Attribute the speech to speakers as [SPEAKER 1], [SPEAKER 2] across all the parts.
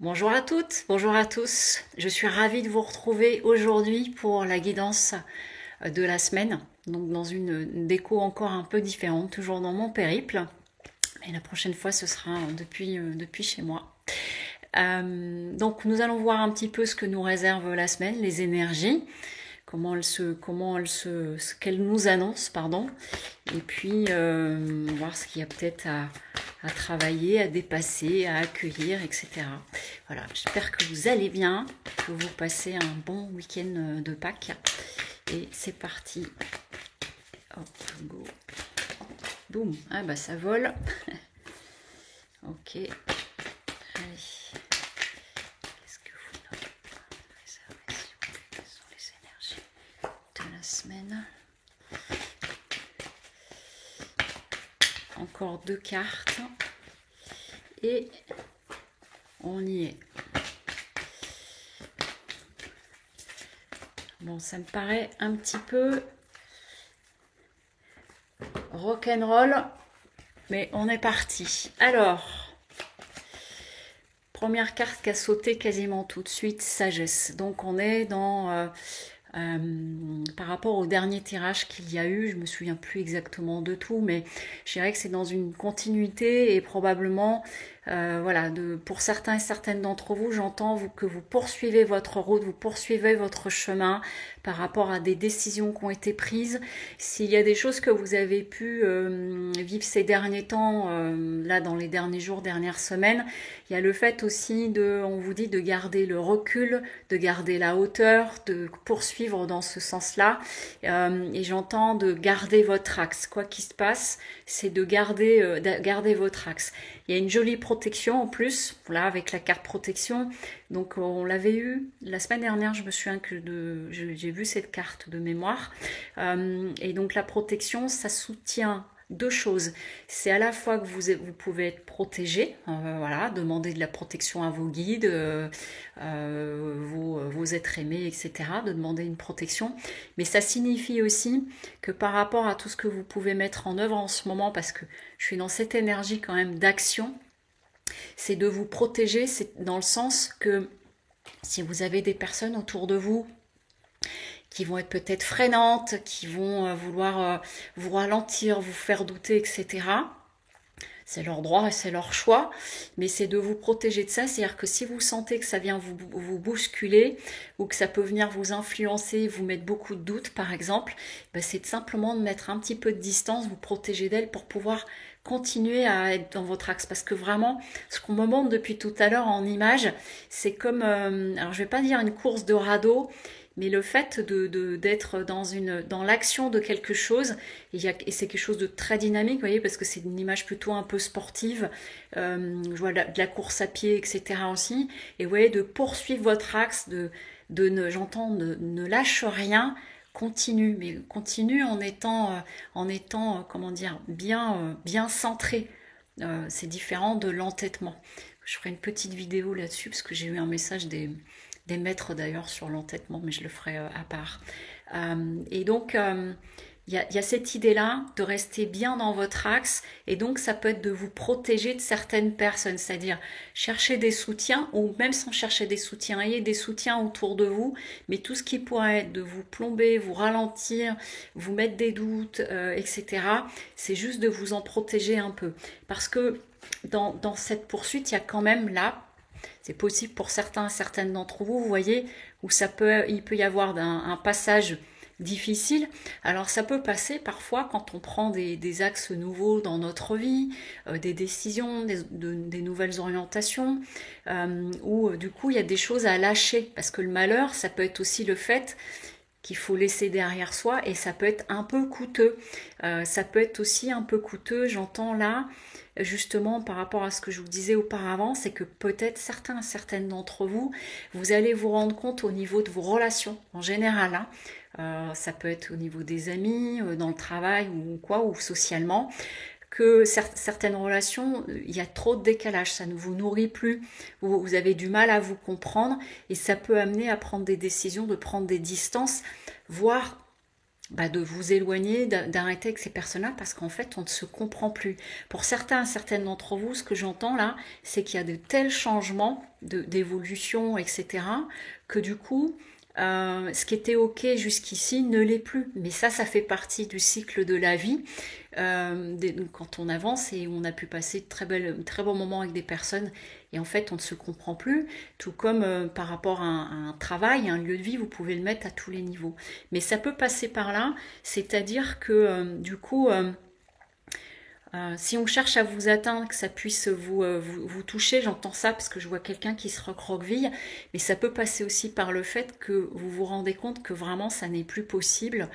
[SPEAKER 1] Bonjour à toutes, bonjour à tous. Je suis ravie de vous retrouver aujourd'hui pour la guidance de la semaine. Donc dans une déco encore un peu différente, toujours dans mon périple. Et la prochaine fois, ce sera depuis chez moi. Donc nous allons voir un petit peu ce que nous réserve la semaine, les énergies, ce qu'elle nous annonce, pardon. Et puis voir ce qu'il y a peut-être à travailler, à dépasser, à accueillir, etc. Voilà, j'espère que vous allez bien, que vous passez un bon week-end de Pâques. Et c'est parti. Hop, go. Boum, ah bah ça vole. Ok. Allez. Qu'est-ce que vous notez? Réservation. Quelles sont les énergies de la semaine? Encore 2 cartes. Et on y est. Bon, ça me paraît un petit peu rock'n'roll, mais on est parti. Alors, première carte qui a sauté quasiment tout de suite, sagesse. Donc on est dans par rapport au dernier tirage qu'il y a eu, je me souviens plus exactement de tout, mais je dirais que c'est dans une continuité et probablement, voilà, pour certains et certaines d'entre vous, j'entends que vous poursuivez votre route, vous poursuivez votre chemin par rapport à des décisions qui ont été prises. S'il y a des choses que vous avez pu vivre ces derniers temps, là dans les derniers jours, dernières semaines, il y a le fait aussi on vous dit de garder le recul, de garder la hauteur, de poursuivre dans ce sens-là. Et j'entends de garder votre axe. Quoi qu'il se passe, c'est de garder votre axe. Il y a une jolie protection en plus, là avec la carte protection. Donc on l'avait eu la semaine dernière, je me souviens que j'ai vu cette carte de mémoire. Et donc la protection, ça soutient deux choses. C'est à la fois que vous pouvez être protégé, voilà, demander de la protection à vos guides, vos êtres aimés, etc., de demander une protection. Mais ça signifie aussi que par rapport à tout ce que vous pouvez mettre en œuvre en ce moment, parce que je suis dans cette énergie quand même d'action, c'est de vous protéger, c'est dans le sens que si vous avez des personnes autour de vous qui vont être peut-être freinantes, qui vont vouloir vous ralentir, vous faire douter, etc. C'est leur droit et c'est leur choix, mais c'est de vous protéger de ça. C'est-à-dire que si vous sentez que ça vient vous bousculer ou que ça peut venir vous influencer, vous mettre beaucoup de doutes, par exemple, ben c'est simplement de mettre un petit peu de distance, vous protéger d'elle pour pouvoir continuer à être dans votre axe. Parce que vraiment, ce qu'on me montre depuis tout à l'heure en image, c'est comme, alors je vais pas dire une course de radeau, mais le fait d'être dans l'action de quelque chose, et c'est quelque chose de très dynamique, vous voyez, parce que c'est une image plutôt un peu sportive, je vois de la course à pied, etc. aussi, et vous voyez, de poursuivre votre axe, j'entends, ne lâche rien, continue, mais continue en étant comment dire, bien centré. C'est différent de l'entêtement. Je ferai une petite vidéo là-dessus, parce que j'ai eu un message des maîtres d'ailleurs sur l'entêtement, mais je le ferai à part. Et donc, il y a cette idée-là de rester bien dans votre axe, et donc ça peut être de vous protéger de certaines personnes, c'est-à-dire chercher des soutiens, ou même sans chercher des soutiens, ayez des soutiens autour de vous, mais tout ce qui pourrait être de vous plomber, vous ralentir, vous mettre des doutes, etc., c'est juste de vous en protéger un peu. Parce que dans cette poursuite, il y a quand même là, c'est possible pour certaines d'entre vous, vous voyez, où il peut y avoir un passage difficile. Alors ça peut passer parfois quand on prend des axes nouveaux dans notre vie, des décisions, des nouvelles orientations, où du coup il y a des choses à lâcher. Parce que le malheur, ça peut être aussi le fait qu'il faut laisser derrière soi, et ça peut être un peu coûteux. Ça peut être aussi un peu coûteux, j'entends là, justement par rapport à ce que je vous disais auparavant, c'est que peut-être certaines d'entre vous, vous allez vous rendre compte au niveau de vos relations en général, hein, ça peut être au niveau des amis, dans le travail ou quoi, ou socialement, que certaines relations, il y a trop de décalage, ça ne vous nourrit plus, vous avez du mal à vous comprendre, et ça peut amener à prendre des décisions, de prendre des distances, voire de vous éloigner, d'arrêter avec ces personnes-là parce qu'en fait on ne se comprend plus. Pour certaines d'entre vous, ce que j'entends là, c'est qu'il y a de tels changements d'évolution, etc., que du coup, ce qui était ok jusqu'ici ne l'est plus. Mais ça fait partie du cycle de la vie. Quand on avance et on a pu passer de très bons moments avec des personnes et en fait on ne se comprend plus, tout comme par rapport à un travail, un lieu de vie, vous pouvez le mettre à tous les niveaux. Mais ça peut passer par là, c'est-à-dire que du coup, si on cherche à vous atteindre, que ça puisse vous toucher, j'entends ça parce que je vois quelqu'un qui se recroqueville, mais ça peut passer aussi par le fait que vous vous rendez compte que vraiment ça n'est plus possible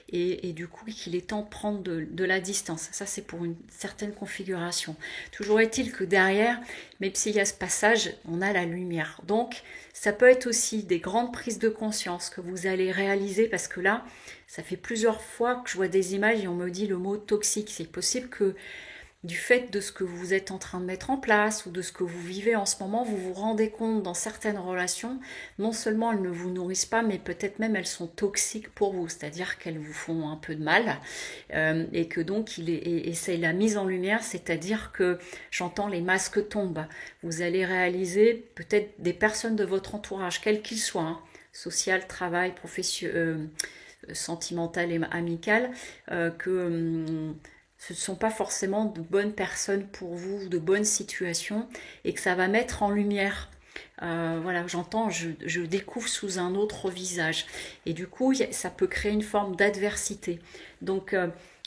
[SPEAKER 1] et du coup qu'il est temps de prendre de la distance. Ça c'est pour une certaine configuration. Toujours est-il que derrière, même s'il y a ce passage, on a la lumière. Donc ça peut être aussi des grandes prises de conscience que vous allez réaliser parce que là, ça fait plusieurs fois que je vois des images et on me dit le mot toxique. C'est possible que du fait de ce que vous êtes en train de mettre en place ou de ce que vous vivez en ce moment, vous vous rendez compte dans certaines relations, non seulement elles ne vous nourrissent pas, mais peut-être même elles sont toxiques pour vous, c'est-à-dire qu'elles vous font un peu de mal et que donc et c'est la mise en lumière, c'est-à-dire que j'entends les masques tombent. Vous allez réaliser peut-être des personnes de votre entourage, quels qu'ils soient, hein, social, travail, professionnel, sentimentale et amicale, que ce ne sont pas forcément de bonnes personnes pour vous, de bonnes situations, et que ça va mettre en lumière. Voilà, j'entends, je découvre sous un autre visage. Et du coup, ça peut créer une forme d'adversité. Donc,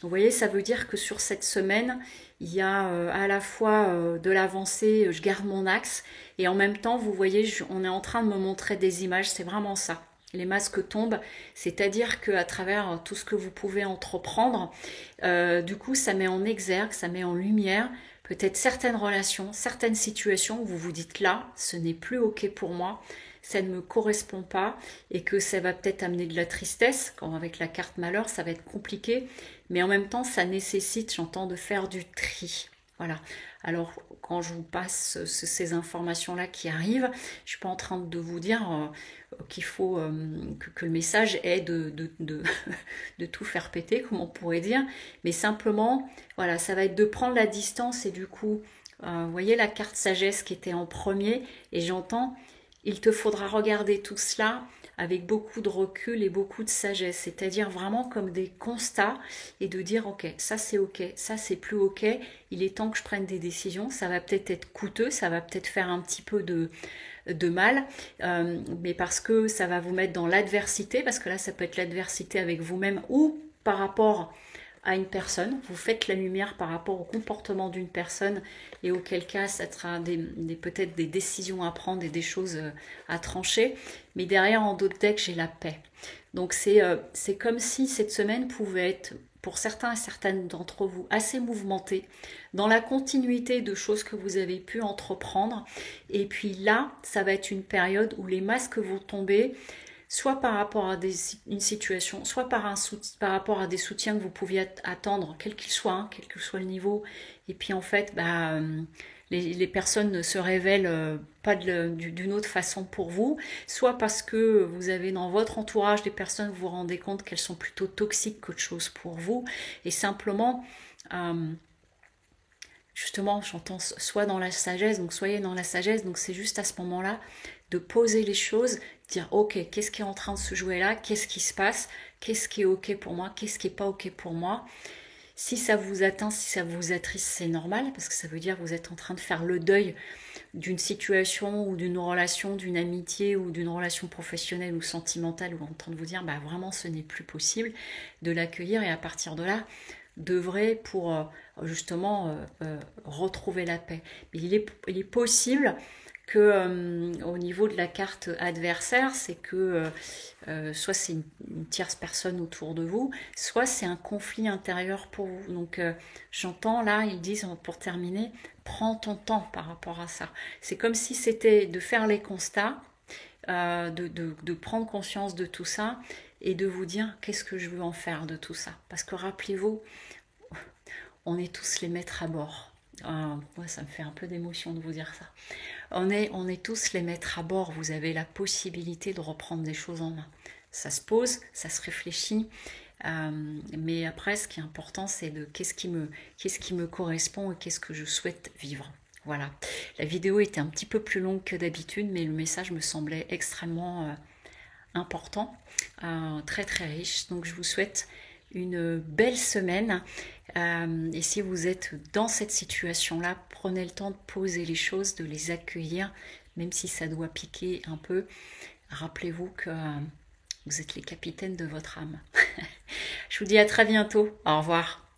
[SPEAKER 1] vous voyez, ça veut dire que sur cette semaine, il y a à la fois de l'avancée, je garde mon axe, et en même temps, vous voyez, on est en train de me montrer des images, c'est vraiment ça. Les masques tombent, c'est-à-dire qu'à travers tout ce que vous pouvez entreprendre, du coup, ça met en exergue, ça met en lumière peut-être certaines relations, certaines situations où vous vous dites là, ce n'est plus ok pour moi, ça ne me correspond pas et que ça va peut-être amener de la tristesse, quand avec la carte malheur, ça va être compliqué, mais en même temps, ça nécessite, j'entends, de faire du tri. Voilà. Alors, quand je vous passe ces informations-là qui arrivent, je ne suis pas en train de vous dire qu'il faut que le message est de tout faire péter, comme on pourrait dire, mais simplement, voilà, ça va être de prendre la distance et du coup, vous voyez la carte sagesse qui était en premier, et j'entends, il te faudra regarder tout cela avec beaucoup de recul et beaucoup de sagesse, c'est-à-dire vraiment comme des constats et de dire ok, ça c'est plus ok, il est temps que je prenne des décisions, ça va peut-être être coûteux, ça va peut-être faire un petit peu de mal, mais parce que ça va vous mettre dans l'adversité, parce que là ça peut être l'adversité avec vous-même ou par rapport à une personne, vous faites la lumière par rapport au comportement d'une personne et auquel cas ça sera peut-être des décisions à prendre et des choses à trancher, mais derrière en d'autres decks j'ai la paix. Donc c'est comme si cette semaine pouvait être pour certains et certaines d'entre vous assez mouvementée dans la continuité de choses que vous avez pu entreprendre, et puis là ça va être une période où les masques vont tomber, soit par rapport à une situation, soit par rapport à des soutiens que vous pouviez attendre, quel qu'il soit, hein, quel que soit le niveau. Et puis en fait, les personnes ne se révèlent pas d'une autre façon pour vous, soit parce que vous avez dans votre entourage des personnes, vous vous rendez compte qu'elles sont plutôt toxiques qu'autre chose pour vous, et simplement... justement, j'entends soit dans la sagesse, donc soyez dans la sagesse, donc c'est juste à ce moment-là de poser les choses, dire ok, qu'est-ce qui est en train de se jouer là, qu'est-ce qui se passe, qu'est-ce qui est ok pour moi, qu'est-ce qui est pas ok pour moi. Si ça vous atteint, si ça vous attriste, c'est normal, parce que ça veut dire que vous êtes en train de faire le deuil d'une situation ou d'une relation, d'une amitié ou d'une relation professionnelle ou sentimentale, ou en train de vous dire vraiment ce n'est plus possible, de l'accueillir, et à partir de là, d'œuvrer pour justement retrouver la paix. Mais il est possible que au niveau de la carte adversaire, c'est que soit c'est une tierce personne autour de vous, soit c'est un conflit intérieur pour vous. Donc j'entends là, ils disent pour terminer, prends ton temps par rapport à ça. C'est comme si c'était de faire les constats, de prendre conscience de tout ça et de vous dire qu'est-ce que je veux en faire de tout ça. Parce que rappelez-vous, on est tous les maîtres à bord. Moi, ça me fait un peu d'émotion de vous dire ça. On est tous les maîtres à bord. Vous avez la possibilité de reprendre des choses en main. Ça se pose, ça se réfléchit. Mais après, ce qui est important, c'est de qu'est-ce qui me correspond et qu'est-ce que je souhaite vivre. Voilà. La vidéo était un petit peu plus longue que d'habitude, mais le message me semblait extrêmement important, très très riche. Donc je vous souhaite une belle semaine. Et si vous êtes dans cette situation-là, prenez le temps de poser les choses, de les accueillir, même si ça doit piquer un peu. Rappelez-vous que vous êtes les capitaines de votre âme. Je vous dis à très bientôt. Au revoir.